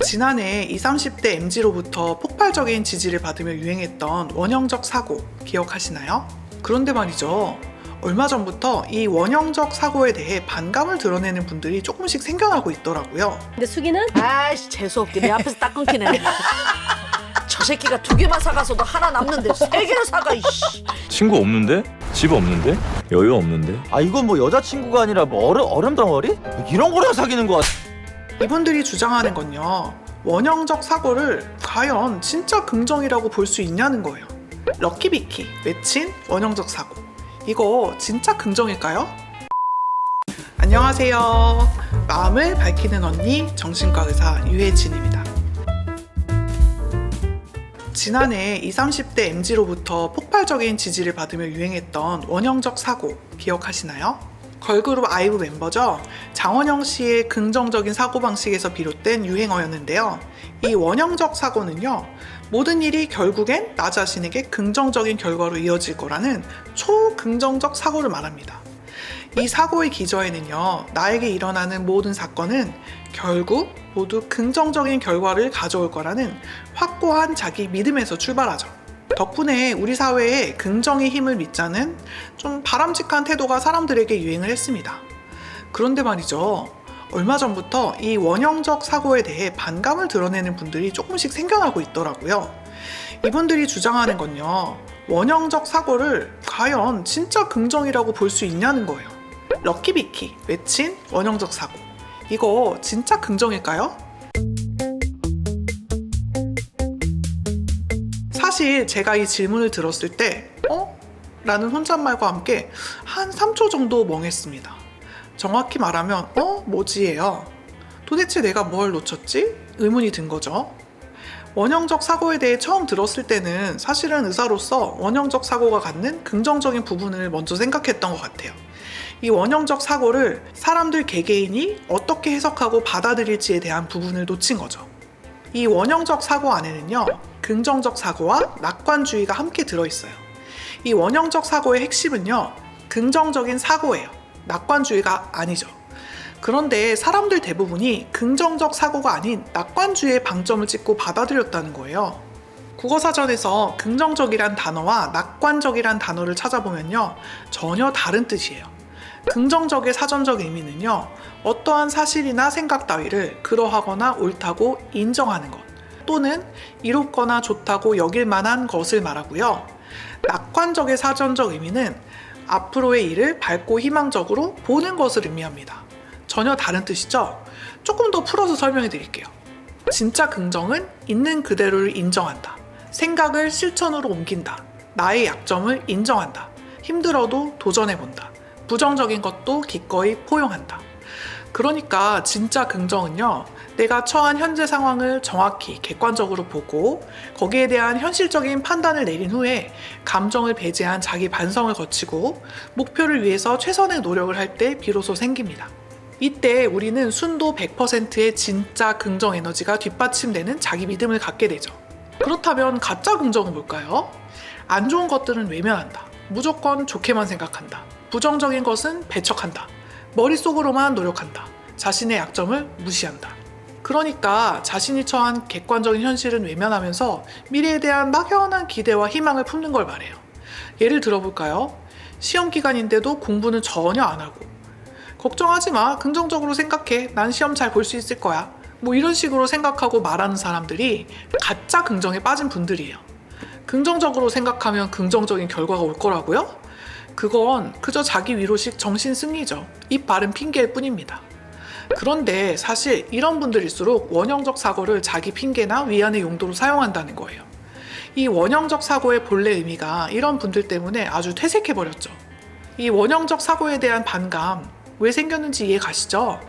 지난해 20, 30대 MZ로부터 폭발적인 지지를 받으며 유행했던 원형적 사고 기억하시나요? 그런데 말이죠. 얼마 전부터 이 원형적 사고에 대해 반감을 드러내는 분들이 조금씩 생겨나고 있더라고요. 근데 수기는? 아이씨 재수없게 내 앞에서 딱 끊기네. 저 새끼가 2개만 사가서도 하나 남는데 3개를 사가 이씨. 친구 없는데? 집 없는데? 여유 없는데? 아 이건 뭐 여자친구가 아니라 뭐 얼음 덩어리? 이런 거랑 사귀는 거야. 이분들이 주장하는 건요. 원형적 사고를 과연 진짜 긍정이라고 볼 수 있냐는 거예요. 럭키비키 외친 원형적 사고. 이거 진짜 긍정일까요? 안녕하세요. 마음을 밝히는 언니 정신과 의사 유혜진입니다. 지난해 20, 30대 MZ로부터 폭발적인 지지를 받으며 유행했던 원형적 사고 기억하시나요? 걸그룹 아이브 멤버죠. 장원영 씨의 긍정적인 사고방식에서 비롯된 유행어였는데요. 이 원형적 사고는요. 모든 일이 결국엔 나 자신에게 긍정적인 결과로 이어질 거라는 초긍정적 사고를 말합니다. 이 사고의 기저에는요. 나에게 일어나는 모든 사건은 결국 모두 긍정적인 결과를 가져올 거라는 확고한 자기 믿음에서 출발하죠. 덕분에 우리 사회에 긍정의 힘을 믿자는 좀 바람직한 태도가 사람들에게 유행을 했습니다. 그런데 말이죠. 얼마 전부터 이 원형적 사고에 대해 반감을 드러내는 분들이 조금씩 생겨나고 있더라고요. 이분들이 주장하는 건요. 원형적 사고를 과연 진짜 긍정이라고 볼 수 있냐는 거예요. 럭키비키 외친 원형적 사고. 이거 진짜 긍정일까요? 사실 제가 이 질문을 들었을 때 라는 혼잣말과 함께 한 3초 정도 멍했습니다. 정확히 말하면 뭐지예요? 도대체 내가 뭘 놓쳤지? 의문이 든 거죠. 원형적 사고에 대해 처음 들었을 때는 사실은 의사로서 원형적 사고가 갖는 긍정적인 부분을 먼저 생각했던 것 같아요. 이 원형적 사고를 사람들 개개인이 어떻게 해석하고 받아들일지에 대한 부분을 놓친 거죠. 이 원형적 사고 안에는요. 긍정적 사고와 낙관주의가 함께 들어있어요. 이 원형적 사고의 핵심은요. 긍정적인 사고예요. 낙관주의가 아니죠. 그런데 사람들 대부분이 긍정적 사고가 아닌 낙관주의의 방점을 찍고 받아들였다는 거예요. 국어사전에서 긍정적이란 단어와 낙관적이란 단어를 찾아보면요. 전혀 다른 뜻이에요. 긍정적의 사전적 의미는요. 어떠한 사실이나 생각 따위를 그러하거나 옳다고 인정하는 것 또는 이롭거나 좋다고 여길 만한 것을 말하고요. 낙관적의 사전적 의미는 앞으로의 일을 밝고 희망적으로 보는 것을 의미합니다. 전혀 다른 뜻이죠? 조금 더 풀어서 설명해 드릴게요. 진짜 긍정은 있는 그대로를 인정한다. 생각을 실천으로 옮긴다. 나의 약점을 인정한다. 힘들어도 도전해본다. 부정적인 것도 기꺼이 포용한다. 그러니까 진짜 긍정은요. 내가 처한 현재 상황을 정확히 객관적으로 보고 거기에 대한 현실적인 판단을 내린 후에 감정을 배제한 자기 반성을 거치고 목표를 위해서 최선의 노력을 할 때 비로소 생깁니다. 이때 우리는 순도 100%의 진짜 긍정 에너지가 뒷받침되는 자기 믿음을 갖게 되죠. 그렇다면 가짜 긍정은 뭘까요? 안 좋은 것들은 외면한다. 무조건 좋게만 생각한다. 부정적인 것은 배척한다. 머릿속으로만 노력한다. 자신의 약점을 무시한다. 그러니까 자신이 처한 객관적인 현실은 외면하면서 미래에 대한 막연한 기대와 희망을 품는 걸 말해요. 예를 들어볼까요? 시험 기간인데도 공부는 전혀 안 하고 걱정하지 마. 긍정적으로 생각해. 난 시험 잘 볼 수 있을 거야. 뭐 이런 식으로 생각하고 말하는 사람들이 가짜 긍정에 빠진 분들이에요. 긍정적으로 생각하면 긍정적인 결과가 올 거라고요? 그건 그저 자기 위로식 정신 승리죠. 입 바른 핑계일 뿐입니다. 그런데 사실 이런 분들일수록 원형적 사고를 자기 핑계나 위안의 용도로 사용한다는 거예요. 이 원형적 사고의 본래 의미가 이런 분들 때문에 아주 퇴색해버렸죠. 이 원형적 사고에 대한 반감 왜 생겼는지 이해 가시죠?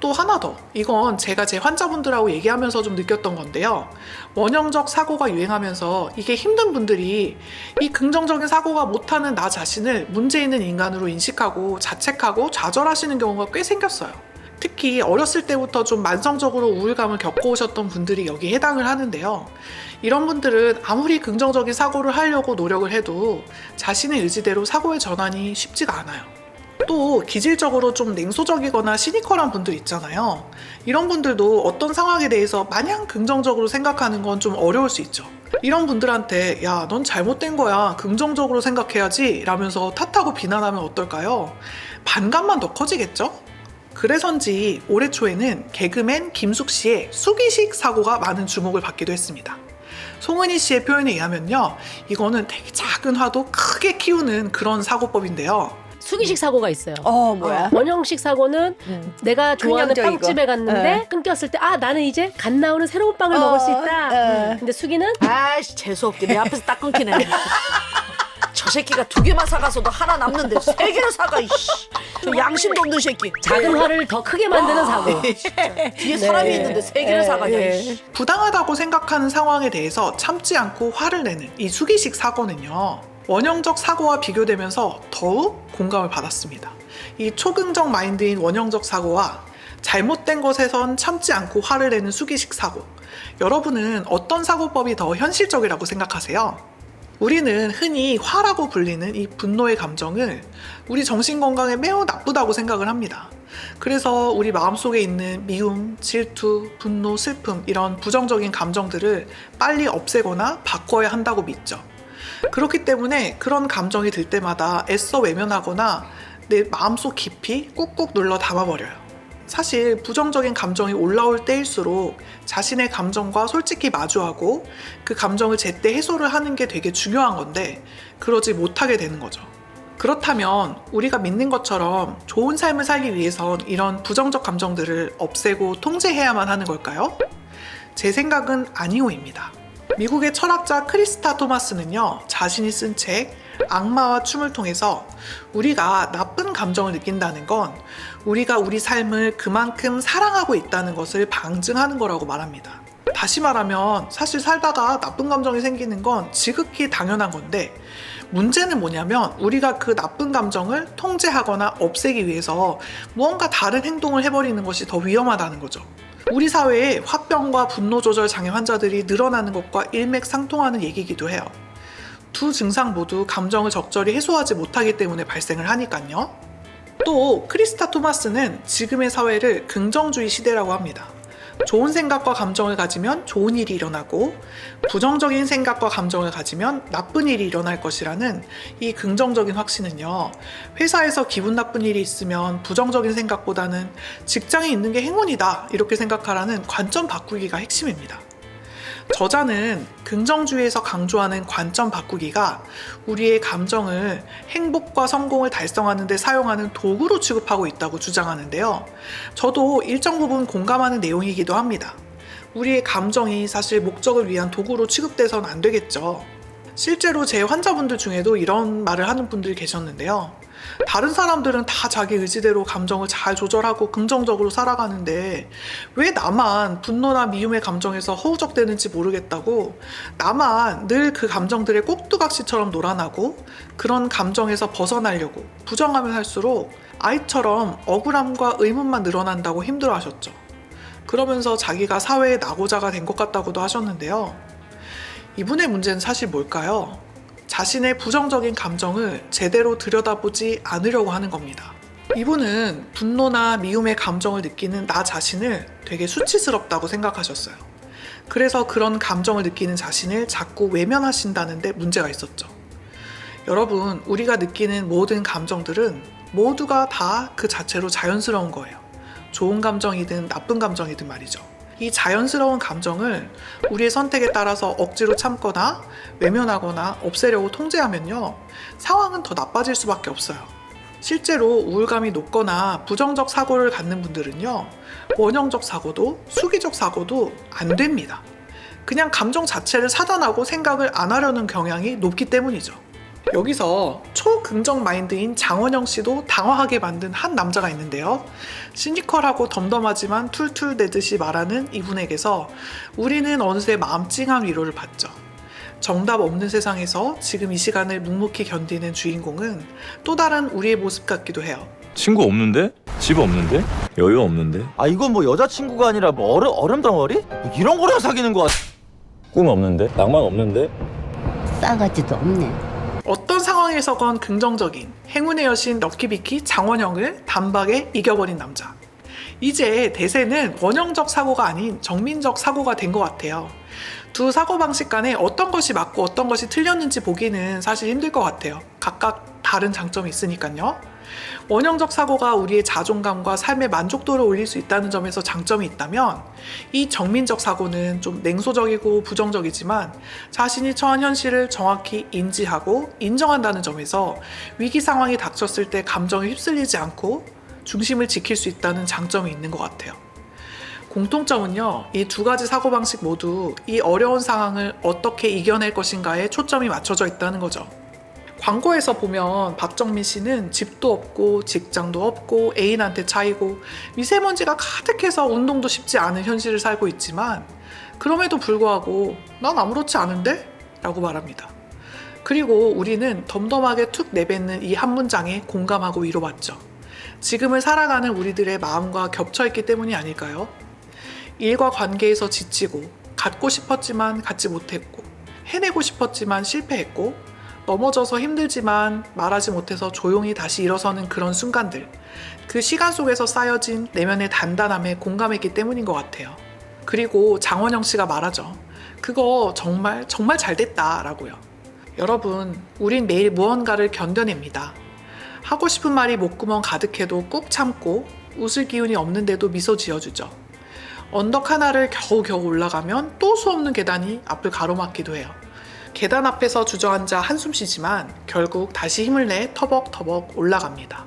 또 하나 더, 이건 제가 제 환자분들하고 얘기하면서 좀 느꼈던 건데요. 원형적 사고가 유행하면서 이게 힘든 분들이 이 긍정적인 사고가 못하는 나 자신을 문제 있는 인간으로 인식하고 자책하고 좌절하시는 경우가 꽤 생겼어요. 특히 어렸을 때부터 좀 만성적으로 우울감을 겪어오셨던 분들이 여기에 해당을 하는데요. 이런 분들은 아무리 긍정적인 사고를 하려고 노력을 해도 자신의 의지대로 사고의 전환이 쉽지가 않아요. 또 기질적으로 좀 냉소적이거나 시니컬한 분들 있잖아요. 이런 분들도 어떤 상황에 대해서 마냥 긍정적으로 생각하는 건 좀 어려울 수 있죠. 이런 분들한테 야, 넌 잘못된 거야, 긍정적으로 생각해야지 라면서 탓하고 비난하면 어떨까요? 반감만 더 커지겠죠? 그래서인지 올해 초에는 개그맨 김숙 씨의 수기식 사고가 많은 주목을 받기도 했습니다. 송은희 씨의 표현에 의하면요, 이거는 되게 작은 화도 크게 키우는 그런 사고법인데요. 수기식 사고가 있어요. 뭐야? 원형식 사고는 내가 좋아하는 긍정적이고. 빵집에 갔는데 끊겼을 때 나는 이제 갓 나오는 새로운 빵을 먹을 수 있다. 근데 수기는 아이씨, 재수없게 내 앞에서 딱 끊기네. 저 새끼가 2개만 사가서도 하나 남는데 3개를 사가, 이씨. 저 양심도 없는 새끼. 작은 화를 더 크게 만드는 사고. 뒤에 사람이 있는데 3개를 사가냐, 이씨. 부당하다고 생각하는 상황에 대해서 참지 않고 화를 내는 이 수기식 사고는요, 원형적 사고와 비교되면서 더욱 공감을 받았습니다. 이 초긍정 마인드인 원형적 사고와 잘못된 것에선 참지 않고 화를 내는 수기식 사고, 여러분은 어떤 사고법이 더 현실적이라고 생각하세요? 우리는 흔히 화라고 불리는 이 분노의 감정을 우리 정신건강에 매우 나쁘다고 생각을 합니다. 그래서 우리 마음속에 있는 미움, 질투, 분노, 슬픔, 이런 부정적인 감정들을 빨리 없애거나 바꿔야 한다고 믿죠. 그렇기 때문에 그런 감정이 들 때마다 애써 외면하거나 내 마음속 깊이 꾹꾹 눌러 담아버려요. 사실 부정적인 감정이 올라올 때일수록 자신의 감정과 솔직히 마주하고 그 감정을 제때 해소를 하는 게 되게 중요한 건데, 그러지 못하게 되는 거죠. 그렇다면 우리가 믿는 것처럼 좋은 삶을 살기 위해선 이런 부정적 감정들을 없애고 통제해야만 하는 걸까요? 제 생각은 아니오입니다. 미국의 철학자 크리스타 토마스는요, 자신이 쓴 책 악마와 춤을 통해서 우리가 나쁜 감정을 느낀다는 건 우리가 우리 삶을 그만큼 사랑하고 있다는 것을 방증하는 거라고 말합니다. 다시 말하면 사실 살다가 나쁜 감정이 생기는 건 지극히 당연한 건데, 문제는 뭐냐면 우리가 그 나쁜 감정을 통제하거나 없애기 위해서 무언가 다른 행동을 해버리는 것이 더 위험하다는 거죠. 우리 사회에 화병과 분노 조절 장애 환자들이 늘어나는 것과 일맥상통하는 얘기이기도 해요. 두 증상 모두 감정을 적절히 해소하지 못하기 때문에 발생을 하니까요. 또 크리스타 토마스는 지금의 사회를 긍정주의 시대라고 합니다. 좋은 생각과 감정을 가지면 좋은 일이 일어나고 부정적인 생각과 감정을 가지면 나쁜 일이 일어날 것이라는 이 긍정적인 확신은요, 회사에서 기분 나쁜 일이 있으면 부정적인 생각보다는 직장에 있는 게 행운이다, 이렇게 생각하라는 관점 바꾸기가 핵심입니다. 저자는 긍정주의에서 강조하는 관점 바꾸기가 우리의 감정을 행복과 성공을 달성하는 데 사용하는 도구로 취급하고 있다고 주장하는데요. 저도 일정 부분 공감하는 내용이기도 합니다. 우리의 감정이 사실 목적을 위한 도구로 취급돼서는 안 되겠죠. 실제로 제 환자분들 중에도 이런 말을 하는 분들이 계셨는데요. 다른 사람들은 다 자기 의지대로 감정을 잘 조절하고 긍정적으로 살아가는데 왜 나만 분노나 미움의 감정에서 허우적대는지 모르겠다고, 나만 늘 그 감정들의 꼭두각시처럼 놀아나고 그런 감정에서 벗어나려고 부정하면 할수록 아이처럼 억울함과 의문만 늘어난다고 힘들어하셨죠. 그러면서 자기가 사회의 낙오자가 된 것 같다고도 하셨는데요. 이분의 문제는 사실 뭘까요? 자신의 부정적인 감정을 제대로 들여다보지 않으려고 하는 겁니다. 이분은 분노나 미움의 감정을 느끼는 나 자신을 되게 수치스럽다고 생각하셨어요. 그래서 그런 감정을 느끼는 자신을 자꾸 외면하신다는데 문제가 있었죠. 여러분, 우리가 느끼는 모든 감정들은 모두가 다 그 자체로 자연스러운 거예요. 좋은 감정이든 나쁜 감정이든 말이죠. 이 자연스러운 감정을 우리의 선택에 따라서 억지로 참거나 외면하거나 없애려고 통제하면요, 상황은 더 나빠질 수밖에 없어요. 실제로 우울감이 높거나 부정적 사고를 갖는 분들은요, 원형적 사고도 수기적 사고도 안 됩니다. 그냥 감정 자체를 차단하고 생각을 안 하려는 경향이 높기 때문이죠. 여기서 초긍정 마인드인 장원영 씨도 당황하게 만든 한 남자가 있는데요. 시니컬하고 덤덤하지만 툴툴 대듯이 말하는 이분에게서 우리는 어느새 마음 찡한 위로를 받죠. 정답 없는 세상에서 지금 이 시간을 묵묵히 견디는 주인공은 또 다른 우리의 모습 같기도 해요. 친구 없는데? 집 없는데? 여유 없는데? 이건 뭐 여자친구가 아니라 뭐 얼음 덩어리? 뭐 이런 거랑 사귀는 거야. 꿈 없는데? 낭만 없는데? 싸가지도 없네. 어떤 상황 상황에서건 긍정적인 행운의 여신 럭키비키 장원영을 단박에 이겨버린 남자. 이제 대세는 원형적 사고가 아닌 정민적 사고가 된 것 같아요. 두 사고방식 간에 어떤 것이 맞고 어떤 것이 틀렸는지 보기는 사실 힘들 것 같아요. 각각 다른 장점이 있으니까요. 원형적 사고가 우리의 자존감과 삶의 만족도를 올릴 수 있다는 점에서 장점이 있다면, 이 정민적 사고는 좀 냉소적이고 부정적이지만 자신이 처한 현실을 정확히 인지하고 인정한다는 점에서 위기 상황이 닥쳤을 때 감정에 휩쓸리지 않고 중심을 지킬 수 있다는 장점이 있는 것 같아요. 공통점은요, 이 두 가지 사고방식 모두 이 어려운 상황을 어떻게 이겨낼 것인가에 초점이 맞춰져 있다는 거죠. 광고에서 보면 박정민 씨는 집도 없고 직장도 없고 애인한테 차이고 미세먼지가 가득해서 운동도 쉽지 않은 현실을 살고 있지만, 그럼에도 불구하고 난 아무렇지 않은데? 라고 말합니다. 그리고 우리는 덤덤하게 툭 내뱉는 이 한 문장에 공감하고 위로받죠. 지금을 살아가는 우리들의 마음과 겹쳐있기 때문이 아닐까요? 일과 관계에서 지치고, 갖고 싶었지만 갖지 못했고, 해내고 싶었지만 실패했고, 넘어져서 힘들지만 말하지 못해서 조용히 다시 일어서는 그런 순간들, 그 시간 속에서 쌓여진 내면의 단단함에 공감했기 때문인 것 같아요. 그리고 장원영 씨가 말하죠. 그거 정말 잘 됐다 라고요. 여러분, 우린 매일 무언가를 견뎌냅니다. 하고 싶은 말이 목구멍 가득해도 꾹 참고, 웃을 기운이 없는데도 미소 지어주죠. 언덕 하나를 겨우겨우 올라가면 또 수없는 계단이 앞을 가로막기도 해요. 계단 앞에서 주저앉아 한숨 쉬지만 결국 다시 힘을 내 터벅터벅 올라갑니다.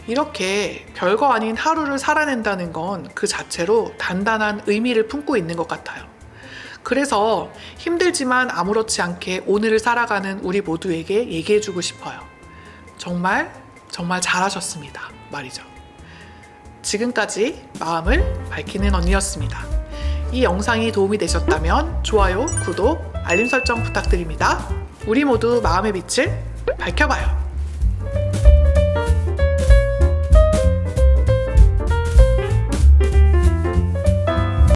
이렇게 별거 아닌 하루를 살아낸다는 건 그 자체로 단단한 의미를 품고 있는 것 같아요. 그래서 힘들지만 아무렇지 않게 오늘을 살아가는 우리 모두에게 얘기해주고 싶어요. 정말 잘하셨습니다 말이죠. 지금까지 마음을 밝히는 언니였습니다. 이 영상이 도움이 되셨다면 좋아요, 구독, 알림 설정 부탁드립니다. 우리 모두 마음의 빛을 밝혀봐요.